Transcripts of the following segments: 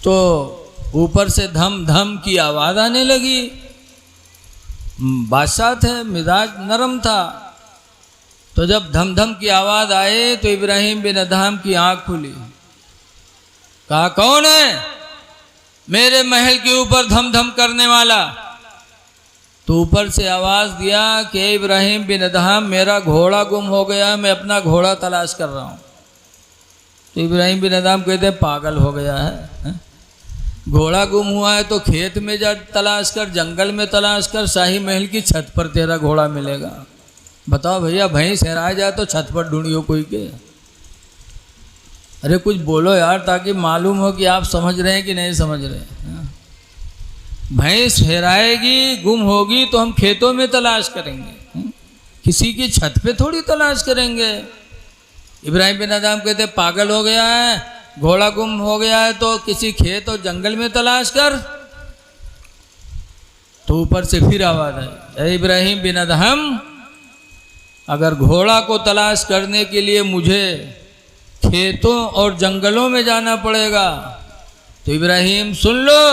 तो ऊपर से धम धम की आवाज़ आने लगी। बादशाह थे, मिजाज नरम था। तो जब धम धम की आवाज़ आए तो इब्राहिम बिन अदहम की आंख खुली। कहा, कौन है मेरे महल के ऊपर धम धम करने वाला? तो ऊपर से आवाज़ दिया कि इब्राहिम बिन अदहम, मेरा घोड़ा गुम हो गया, मैं अपना घोड़ा तलाश कर रहा हूँ। तो इब्राहिम बिन अदहम कहते, पागल हो गया है? घोड़ा गुम हुआ है तो खेत में जा तलाश कर, जंगल में तलाश कर, शाही महल की छत पर तेरा घोड़ा मिलेगा। बताओ भैया, भैंस हेरा जाए तो छत पर ढूंढियो कोई के। अरे कुछ बोलो यार, ताकि मालूम हो कि आप समझ रहे हैं कि नहीं समझ रहे हैं। भैंस हेराएगी, गुम होगी तो हम खेतों में तलाश करेंगे, किसी की छत पे थोड़ी तलाश करेंगे। इब्राहिम बिन अदहम कहते, पागल हो गया है? घोड़ा गुम हो गया है तो किसी खेत और जंगल में तलाश कर। तो ऊपर से फिर आवाज आई, इब्राहिम बिन अदहम, अगर घोड़ा को तलाश करने के लिए मुझे खेतों और जंगलों में जाना पड़ेगा तो इब्राहिम सुन लो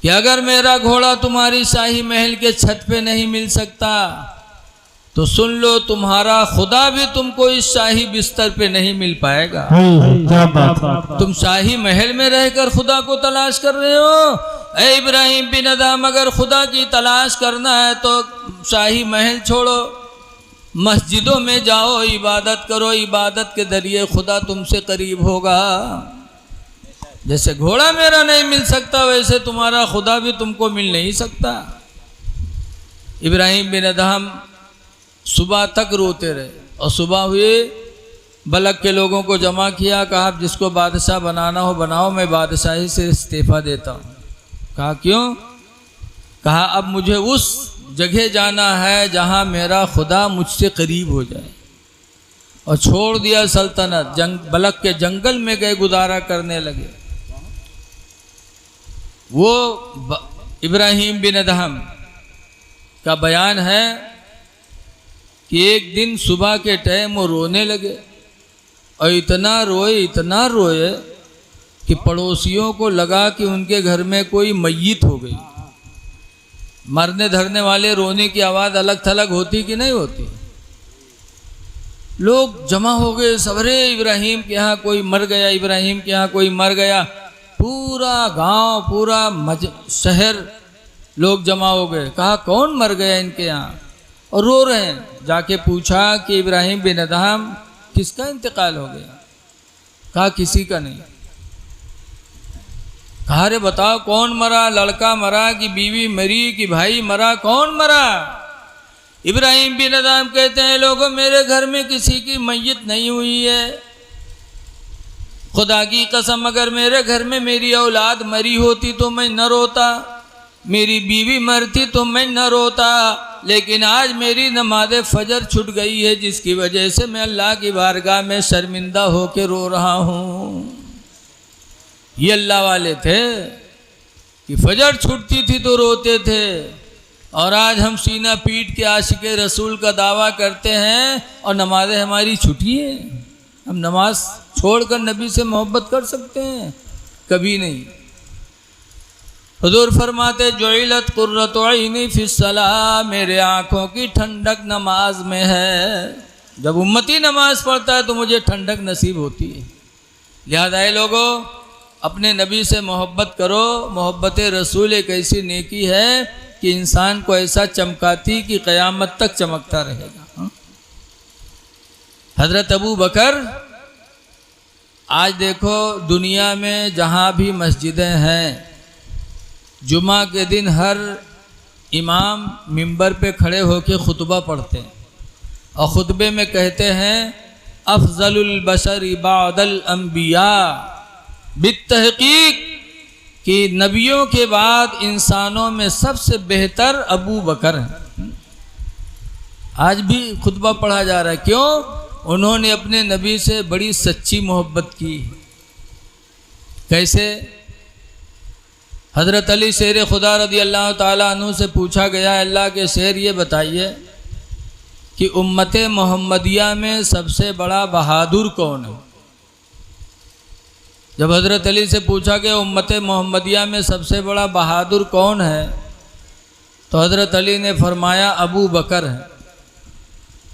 कि अगर मेरा घोड़ा तुम्हारी शाही महल के छत पे नहीं मिल सकता तो सुन लो, तुम्हारा खुदा भी तुमको इस शाही बिस्तर पे नहीं मिल पाएगा। क्या बात। तुम शाही महल में रहकर खुदा को तलाश कर रहे हो। ए इब्राहिम बिन अदहम, अगर खुदा की तलाश करना है तो शाही महल छोड़ो, मस्जिदों में जाओ, इबादत करो। इबादत के जरिए खुदा तुमसे करीब होगा। जैसे घोड़ा मेरा नहीं मिल सकता, वैसे तुम्हारा खुदा भी तुमको मिल नहीं सकता। इब्राहिम बिन अदहम सुबह तक रोते रहे और सुबह हुए, बलक के लोगों को जमा किया। कहा, जिसको बादशाह बनाना हो बनाओ, मैं बादशाही से इस्तीफा देता हूँ। कहा, क्यों? कहा, अब मुझे उस जगह जाना है जहाँ मेरा खुदा मुझसे करीब हो जाए। और छोड़ दिया सल्तनत, बलक के जंगल में गए, गुजारा करने लगे। वो इब्राहिम बिन अदहम का बयान है कि एक दिन सुबह के टाइम वो रोने लगे और इतना रोए कि पड़ोसियों को लगा कि उनके घर में कोई मैयत हो गई। मरने धरने वाले रोने की आवाज़ अलग थलग होती कि नहीं होती? लोग जमा हो गए, सबरे इब्राहिम के यहाँ कोई मर गया, इब्राहिम के यहाँ कोई मर गया। पूरा गांव, पूरा शहर लोग जमा हो गए। कहा, कौन मर गया इनके यहाँ? और रो रहे हैं। जाके पूछा कि इब्राहिम बिन अदहम, किसका इंतकाल हो गया? कहा, किसी का नहीं। कहा, अरे बताओ कौन मरा? लड़का मरा कि बीवी मरी कि भाई मरा? कौन मरा? इब्राहिम बिन अदहम कहते हैं, लोगों, मेरे घर में किसी की मैयत नहीं हुई है। खुदा की कसम, अगर मेरे घर में मेरी औलाद मरी होती तो मैं न रोता, मेरी बीवी मरती तो मैं न रोता। लेकिन आज मेरी नमाज फजर छूट गई है, जिसकी वजह से मैं अल्लाह की बारगाह में शर्मिंदा होकर रो रहा हूँ। ये अल्लाह वाले थे कि फजर छूटती थी तो रोते थे, और आज हम सीना पीट के आशिक़े रसूल का दावा करते हैं और नमाजें हमारी छुटी है। हम नमाज छोड़कर नबी से मोहब्बत कर सकते हैं? कभी नहीं। हुजूर फरमाते, जुइलत कुर्रतु ऐनी फिस्सलाह, मेरे आँखों की ठंडक नमाज में है। जब उम्मती नमाज पढ़ता है तो मुझे ठंडक नसीब होती है। लिहाजा ये लोगों, अपने नबी से मोहब्बत करो। मोहब्बत रसूल एक ऐसी नेकी है कि इंसान को ऐसा चमकाती कि क़यामत तक चमकता रहेगा। हज़रत अबू बकर, आज देखो दुनिया में जहाँ भी मस्जिदें हैं, जुमा के दिन हर इमाम मिंबर पे खड़े होकर खुतबा पढ़ते हैं और खुतबे में कहते हैं, अफ़ज़लुल बशरी बादल अंबिया, बित्तहक़ीक़ कि नबियों के बाद इंसानों में सबसे बेहतर अबू बकर हैं। आज भी खुतबा पढ़ा जा रहा है। क्यों? उन्होंने अपने नबी से बड़ी सच्ची मोहब्बत की। कैसे? हज़रत अली शेर खुदा रज़ी अल्लाह ताला अन्हु से पूछा गया, अल्लाह के शेर, ये बताइए कि उम्मत मोहम्मदिया में सबसे बड़ा बहादुर कौन है? जब हज़रत अली से पूछा कि उम्मत मोहम्मदिया में सबसे बड़ा बहादुर कौन है, तो हज़रत अली ने फरमाया अबू बकर है।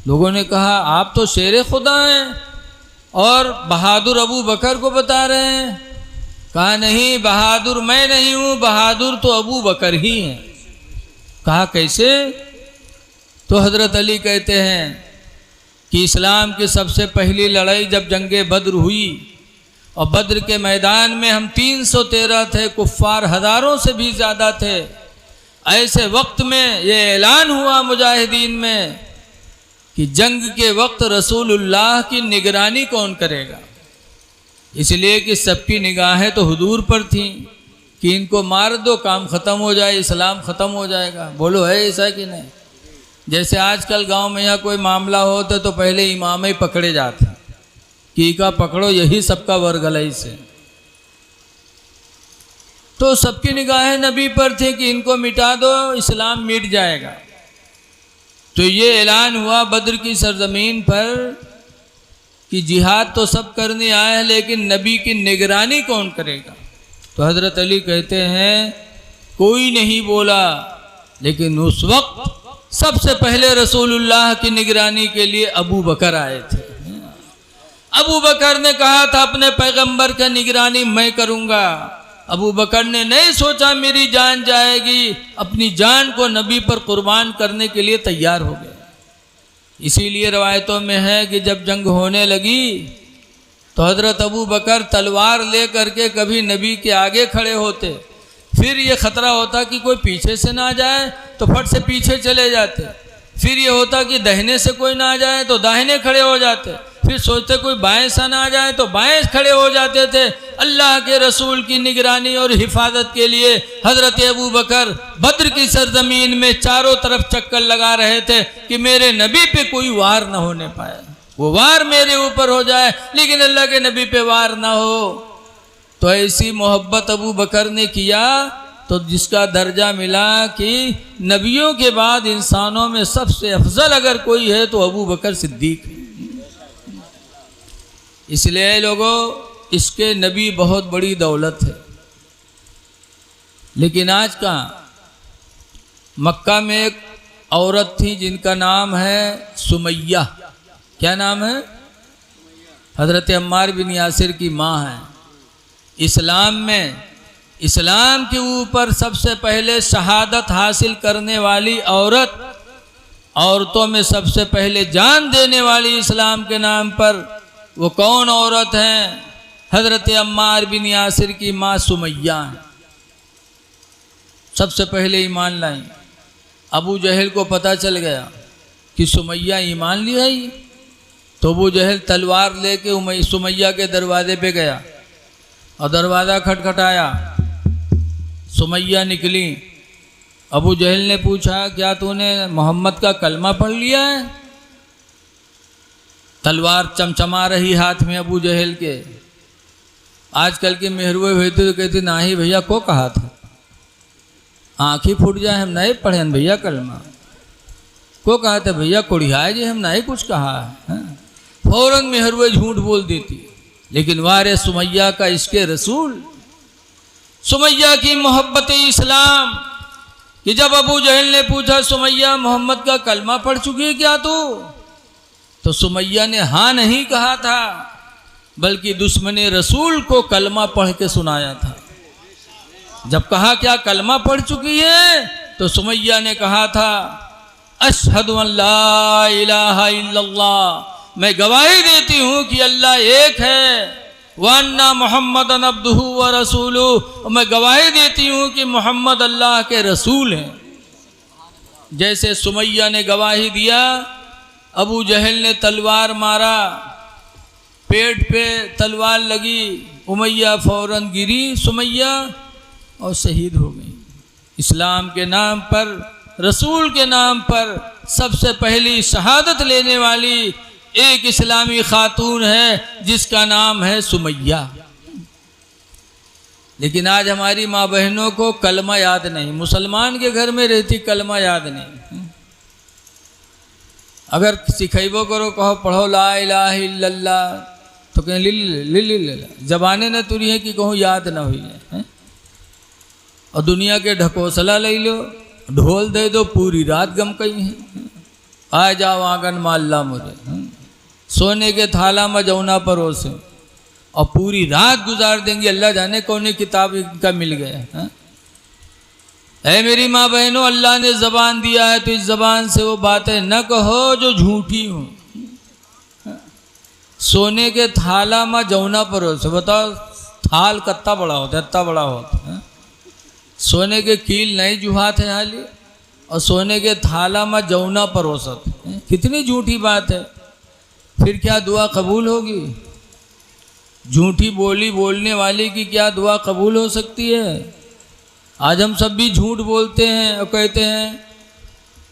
लोगों ने कहा आप तो शेर खुदा हैं और बहादुर अबू बकर को बता रहे हैं। कहा नहीं, बहादुर मैं नहीं हूँ, बहादुर तो अबू बकर ही हैं। कहा कैसे? तो हज़रत अली कहते हैं कि इस्लाम की सबसे पहली लड़ाई जब जंगे बद्र हुई और बद्र के मैदान में हम 313 थे, कुफ्फार हज़ारों से भी ज़्यादा थे। ऐसे वक्त में ये ऐलान हुआ मुजाहिदीन में कि जंग के वक्त रसूलुल्लाह की निगरानी कौन करेगा। इसलिए कि सबकी निगाहें तो हुजूर पर थीं कि इनको मार दो, काम ख़त्म हो जाए, इस्लाम ख़त्म हो जाएगा। बोलो है ऐसा कि नहीं? जैसे आजकल गांव में यहाँ कोई मामला होता तो पहले इमाम ही पकड़े जाते कि इका पकड़ो, यही सबका वर्गलई से। तो सबकी निगाहें नबी पर थी कि इनको मिटा दो, इस्लाम मिट जाएगा। तो ये ऐलान हुआ बद्र की सरजमीन पर कि जिहाद तो सब करने आए हैं, लेकिन नबी की निगरानी कौन करेगा। तो हज़रत अली कहते हैं कोई नहीं बोला, लेकिन उस वक्त सबसे पहले रसूलुल्लाह की निगरानी के लिए अबू बकर आए थे। अबू बकर ने कहा था अपने पैगंबर का निगरानी मैं करूंगा। अबू बकर ने नहीं सोचा मेरी जान जाएगी, अपनी जान को नबी पर कुर्बान करने के लिए तैयार हो गए। इसीलिए रवायतों में है कि जब जंग होने लगी तो हज़रत अबू बकर तलवार ले करके कभी नबी के आगे खड़े होते, फिर ये ख़तरा होता कि कोई पीछे से ना जाए तो फट से पीछे चले जाते, फिर ये होता कि दाहिने से कोई ना जाए तो दाहिने खड़े हो जाते, फिर सोचते कोई बाएं से ना जाए तो बाएं खड़े हो जाते थे। अल्लाह के रसूल की निगरानी और हिफाजत के लिए हज़रत अबू बकर बद्र की सरजमीन में चारों तरफ चक्कर लगा रहे थे कि मेरे नबी पे कोई वार न होने पाए। वो वार मेरे ऊपर हो जाए लेकिन अल्लाह के नबी पे वार ना हो। तो ऐसी मोहब्बत अबू बकर ने किया तो जिसका दर्जा मिला कि नबियों के बाद इंसानों में सबसे अफजल अगर कोई है तो अबू बकर सिद्दीक है। इसलिए लोगों, इसके नबी बहुत बड़ी दौलत है। लेकिन आज कहाँ, मक्का में एक औरत थी जिनका नाम है सुमैया। क्या नाम है? हज़रत अम्मार बिन यासिर की माँ है। इस्लाम में, इस्लाम के ऊपर सबसे पहले शहादत हासिल करने वाली औरत, औरतों में सबसे पहले जान देने वाली इस्लाम के नाम पर, वो कौन औरत हैं? हज़रत अम्मार बिन यासिर की माँ सुमैया हैं। सबसे पहले ईमान लाई। अबू जहल को पता चल गया कि सुमैया ईमान ली है, तो अबू जहल तलवार लेके सुमैया के दरवाजे पे गया और दरवाज़ा खटखटाया। सुमैया निकली। अबू जहल ने पूछा क्या तूने मोहम्मद का कलमा पढ़ लिया है? तलवार चमचमा रही हाथ में अबू जहल के। आजकल के मेहरुए हुए तो कहते ना ही भैया को कहा था, आँख ही फूट जाए हम नहीं पढ़े भैया कलमा। को कहा था भैया कोढ़ियाए जी हम नहीं कुछ कहा है। फौरन मेहरुए झूठ बोल देती। लेकिन वारे सुमैया का इश्क़े रसूल, सुमैया की मोहब्बत इस्लाम, कि जब अबू जहल ने पूछा सुमैया मोहम्मद का कलमा पढ़ चुकी है क्या तू, तो सुमैया ने हाँ नहीं कहा था, बल्कि दुश्मने रसूल को कलमा पढ़ के सुनाया था। जब कहा क्या कलमा पढ़ चुकी है, तो सुमैया ने कहा था अशहदु अल्ला इलाहा इल्लल्लाह, मैं गवाही देती हूँ कि अल्लाह एक है, व अन्ना मुहम्मदन अब्दुहु व रसूलुहु, और मैं गवाही देती हूँ कि मोहम्मद अल्लाह के रसूल हैं। जैसे सुमैया ने गवाही दिया, अबू जहल ने तलवार मारा, पेट पे तलवार लगी, उमैया फौरन गिरी सुमैया और शहीद हो गई। इस्लाम के नाम पर, रसूल के नाम पर सबसे पहली शहादत लेने वाली एक इस्लामी खातून है जिसका नाम है सुमैया। लेकिन आज हमारी माँ बहनों को कलमा याद नहीं। मुसलमान के घर में रहती कलमा याद नहीं। अगर सिखेबो करो, कहो पढ़ो ला इलाहा इल्लल्लाह, तो कहें ले जबाने न तुरी है कि कहूँ याद ना हुई है? और दुनिया के ढकोसला ले लो, ढोल दे दो, पूरी रात गम कही है। आ जाओ आंगन माल्ला मुझे, सोने के थाला में जौना परोसे, और पूरी रात गुजार देंगे। अल्लाह जाने कौन किताब इनका मिल गया है? ऐ मेरी माँ बहनों, अल्लाह ने ज़बान दिया है तो इस ज़बान से वो बातें न कहो जो झूठी हों। सोने के थाला में जौना परोसे, बताओ थाल कत्ता बड़ा होता है, इतना बड़ा होता है। सोने के कील नहीं जुहात है हाली, और सोने के थाला में जौना परोसत, कितनी झूठी बात है। फिर क्या दुआ कबूल होगी? झूठी बोली बोलने वाले की क्या दुआ कबूल हो सकती है? आज हम सब भी झूठ बोलते हैं और कहते हैं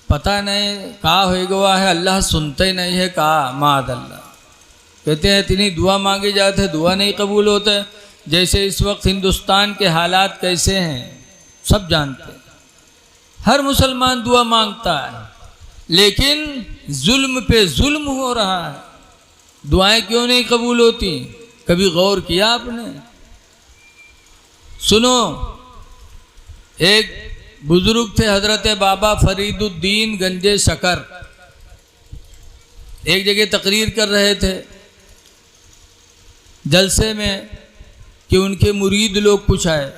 पता नहीं कहा हो गया है, अल्लाह सुनते ही नहीं है। कहा माद अल्लाह कहते हैं इतनी दुआ मांगी जाते है, दुआ नहीं कबूल होता है। जैसे इस वक्त हिंदुस्तान के हालात कैसे हैं सब जानते हैं। हर मुसलमान दुआ मांगता है, लेकिन जुल्म पे जुल्म हो रहा है। दुआएं क्यों नहीं कबूल होती? कभी गौर किया आपने? सुनो, एक बुजुर्ग थे हजरत बाबा फरीदुद्दीन गंजे शकर, एक जगह तकरीर कर रहे थे जलसे में कि उनके मुरीद लोग कुछ आए,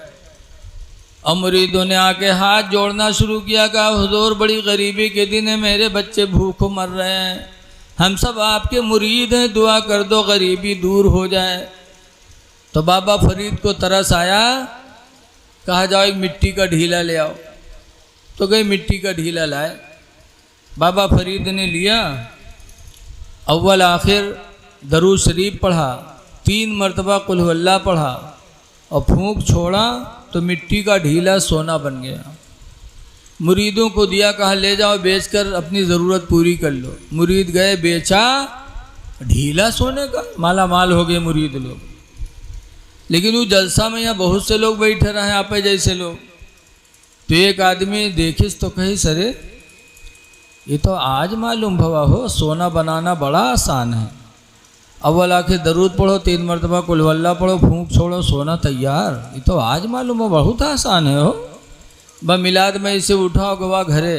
और मुरीदों ने आके हाथ जोड़ना शुरू किया। कहा हुजूर बड़ी गरीबी के दिन है, मेरे बच्चे भूख मर रहे हैं, हम सब आपके मुरीद हैं, दुआ कर दो गरीबी दूर हो जाए। तो बाबा फरीद को तरस आया, कहा जाओ एक मिट्टी का ढीला ले आओ। तो गए मिट्टी का ढीला लाए। बाबा फरीद ने लिया, अव्वल आखिर दरूद शरीफ पढ़ा, 3 मरतबा कुल हुवल्लाह पढ़ा, और फूंक छोड़ा तो मिट्टी का ढीला सोना बन गया। मुरीदों को दिया, कहा ले जाओ बेचकर अपनी ज़रूरत पूरी कर लो। मुरीद गए, बेचा, ढीला सोने का, माला माल हो गए मुरीद लोग। लेकिन वो जलसा में यहाँ बहुत से लोग बैठे रहे, आप जैसे लोग। तो एक आदमी देखिस तो कही सरे ये तो आज मालूम भवा हो, सोना बनाना बड़ा आसान है। अव्वल आके दरूद पढ़ो, 3 मरतबा कुल हुवल्लाह पढ़ो, फूंक छोड़ो, सोना तैयार। ये तो आज मालूम हो, बहुत आसान है हो। ब मिलाद में इसे उठाओ गवा घरे,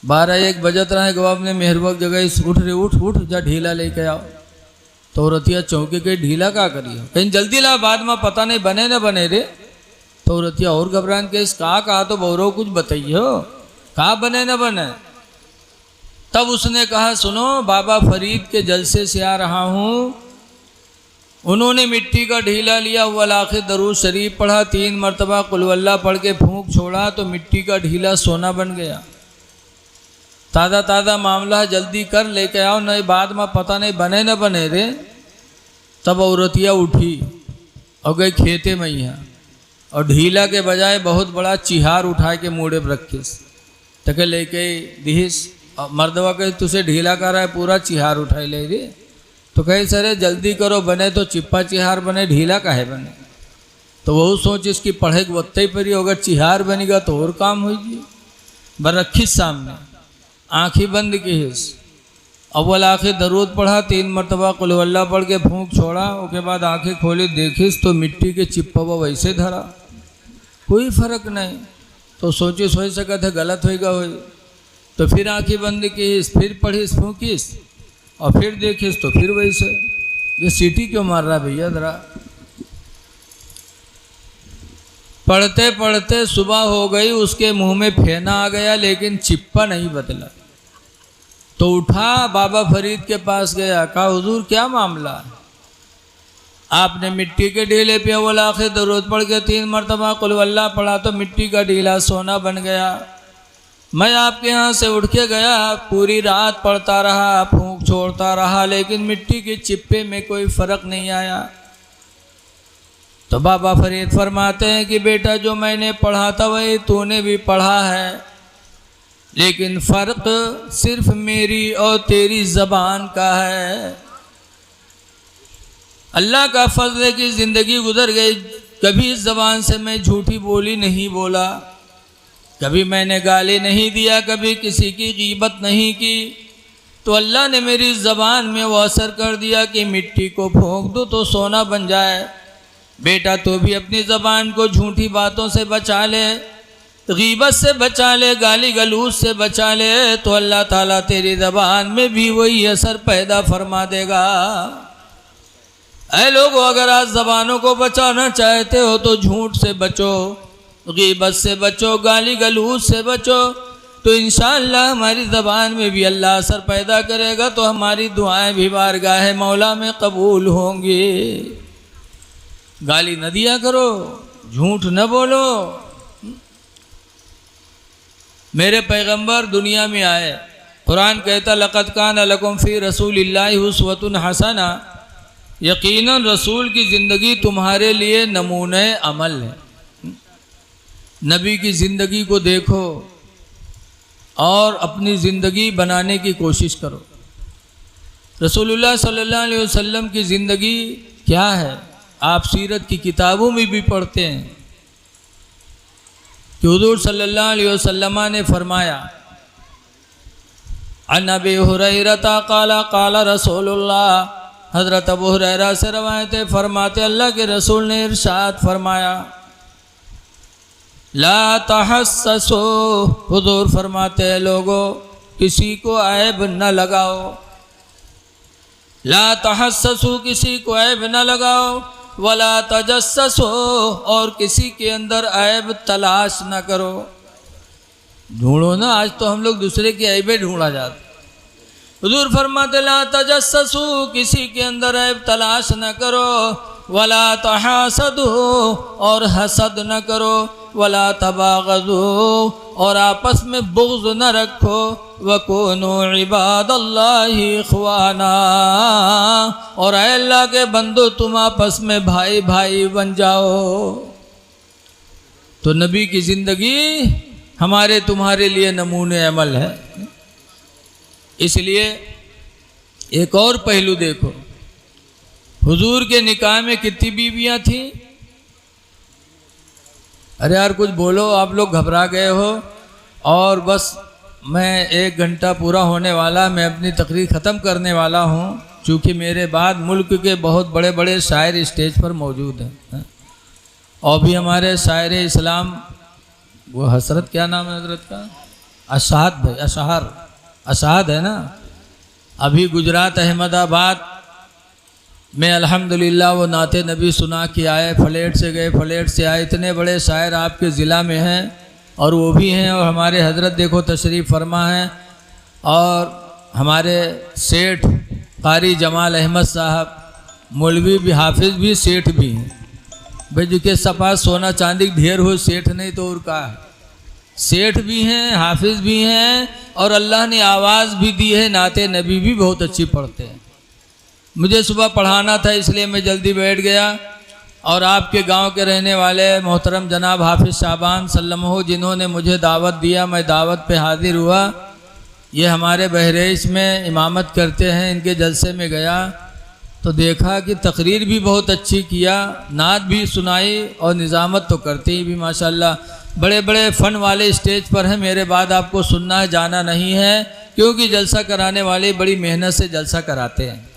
12-1 बजत रहे, गवा अपने मेहरबक जगह उठ रे उठ जा ढीला लेके आओ। तो औरतिया चौके के ढीला का करिए, कहीं जल्दी ला, बाद में पता नहीं बने न बने रे। तो औरतिया और घबरान के इस कहा तो बौरो कुछ बताइयो, कहा बने न बने। तब उसने कहा सुनो, बाबा फरीद के जलसे से आ रहा हूँ, उन्होंने मिट्टी का ढीला लिया, अव्वल आखिर दरूद शरीफ पढ़ा, 3 मरतबा कुल हुवल्लाह पढ़ के फूंक छोड़ा तो मिट्टी का ढीला सोना बन गया। ताज़ा ताज़ा मामला है, जल्दी कर लेके आओ, नहीं बाद में पता नहीं बने न बने रे। तब औरतिया उठी और गई खेते में यहाँ, और ढीला के बजाय बहुत बड़ा चिहार उठा के मूड़े पर रखिस, तके लेके दिहिस। और मर्दवा कहे तुझे ढीला कर रहा है, पूरा चिहार उठाई ले रे। तो कहे सर जल्दी करो, बने तो चिप्पा चिहार बने, ढीला काहे बने। तो वह सोच इसकी पढ़े के वत्ते ही परी, अगर चिहार बनेगा तो और काम होगी। बर रखिस सामने, आँखी बंद की हिस, अव्वल आखिर दरूद पढ़ा, 3 मरतबा कुल हुवल्लाह पढ़ के फूंक छोड़ा। उसके बाद आंखें खोली, देखिस तो मिट्टी के चिप्पा वैसे धरा, कोई फर्क नहीं। तो सोचिस हो सका था गलत होगा हो। तो फिर आंखें बंद कीस, फिर पढ़िस फूकिस, और फिर देखिस तो फिर वैसे। ये सीटी क्यों मार रहा भैया जरा। पढ़ते पढ़ते सुबह हो गई, उसके मुंह में फेना आ गया, लेकिन चिप्पा नहीं बदला। तो उठा, बाबा फरीद के पास गया, कहा हुजूर क्या मामला है? आपने मिट्टी के ढीले पे अव्वल आखिर दरूद पढ़ के 3 मरतबा कुल हुवल्लाह पढ़ा तो मिट्टी का ढीला सोना बन गया। मैं आपके यहाँ से उठ के गया, पूरी रात पढ़ता रहा, फूंक छोड़ता रहा, लेकिन मिट्टी के चिप्पे में कोई फर्क नहीं आया। तो बाबा फरीद फरमाते हैं कि बेटा जो मैंने पढ़ा था वही तूने भी पढ़ा है, लेकिन फ़र्क सिर्फ मेरी और तेरी ज़बान का है। अल्लाह का फजल है कि ज़िंदगी गुजर गई, कभी इस ज़बान से मैं झूठी बोली नहीं बोला, कभी मैंने गाली नहीं दिया, कभी किसी की गीबत नहीं की, तो अल्लाह ने मेरी ज़बान में वो असर कर दिया कि मिट्टी को फूंक दो तो सोना बन जाए। बेटा तो भी अपनी ज़बान को झूठी बातों से बचा ले, गीबत से बचा ले, गाली गलूज से बचा ले, तो अल्लाह ताला तेरी ज़बान में भी वही असर पैदा फरमा देगा। ऐ लोगों, अगर आज ज़बानों को बचाना चाहते हो तो झूठ से बचो, गीबत से बचो, गाली गलूज से बचो, तो इंशाअल्लाह हमारी ज़बान में भी अल्लाह असर पैदा करेगा, तो हमारी दुआएं भी बारगाह मौला में कबूल होंगी। गाली न दिया करो, झूठ न बोलो। मेरे पैगंबर दुनिया में आए, कुरान कहता लक़द कान लकुम फ़ी रसूलिल्लाहि उस्वतुन हसना, यकीनन रसूल की ज़िंदगी तुम्हारे लिए नमूने अमल है। नबी की ज़िंदगी को देखो और अपनी ज़िंदगी बनाने की कोशिश करो। रसूलुल्लाह सल्लल्लाहु अलैहि वसल्लम की ज़िंदगी क्या है, आप सीरत की किताबों में भी पढ़ते हैं कि हुज़ूर सल्लल्लाहु अलैहि वसल्लम ने फरमाया, अन अबी हुरैरा क़ाला क़ाला रसूलुल्लाह, हज़रत अबू हुरैरा से रवायत है, फरमाते अल्लाह के रसूल ने इरशाद फरमाया, ला तहस्ससो, हुज़ूर फरमाते हैं लोगों किसी को ऐब न लगाओ, ला तहस्ससो, किसी को ऐब न लगाओ, वला तजस्ससो, और किसी के अंदर ऐब तलाश न करो। ढूंढो ना, आज तो हम लोग दूसरे की ऐबें ढूंढा जाते। हुज़ूर फरमाते ला तजस्ससु, किसी के अंदर ऐब तलाश न करो, वला तहासदु, और हसद न करो, वला तबागजु, और आपस में बुग़्ज़ न रखो, वकुनु इबादल्लाहि इख़वाना, और ऐ अल्लाह के बंदो तुम आपस में भाई भाई बन जाओ। तो नबी की ज़िंदगी हमारे तुम्हारे लिए नमूने अमल है। इसलिए एक और पहलू देखो, हुजूर के निकाह में कितनी बीवियां थी? अरे यार कुछ बोलो, आप लोग घबरा गए हो। और बस मैं 1 घंटा पूरा होने वाला, मैं अपनी तकरीर ख़त्म करने वाला हूँ, चूँकि मेरे बाद मुल्क के बहुत बड़े बड़े शायर स्टेज पर मौजूद हैं। और भी हमारे शायर इस्लाम, वो हसरत, क्या नाम है हजरत का, अशहाद भाई, अशहाद है ना, अभी गुजरात अहमदाबाद में अल्हम्दुलिल्लाह वो नाते नबी सुना के आए, फ्लैट से गए, फ्लैट से आए। इतने बड़े शायर आपके ज़िला में हैं और वो भी हैं। और हमारे हजरत देखो तशरीफ़ फरमा हैं, और हमारे सेठ कारी जमाल अहमद साहब, मौलवी भी, हाफिज़ भी, सेठ भी हैं। भाई जिसके सपा सोना चांदी ढेर हो, सेठ नहीं तो और का है। सेठ भी हैं, हाफिज़ भी हैं, और अल्लाह ने आवाज़ भी दी है, नाते नबी भी बहुत अच्छी पढ़ते हैं। मुझे सुबह पढ़ाना था इसलिए मैं जल्दी बैठ गया। और आपके गांव के रहने वाले मोहतरम जनाब हाफिज़ शाबान सल्लमहो, जिन्होंने मुझे दावत दिया, मैं दावत पे हाजिर हुआ। ये हमारे बहरेइच में इमामत करते हैं, इनके जलसे में गया तो देखा कि तकरीर भी बहुत अच्छी किया, नात भी सुनाई और निज़ामत तो करते ही भी माशाल्लाह। बड़े बड़े फ़न वाले स्टेज पर हैं, मेरे बाद आपको सुनना है, जाना नहीं है, क्योंकि जलसा कराने वाले बड़ी मेहनत से जलसा कराते हैं।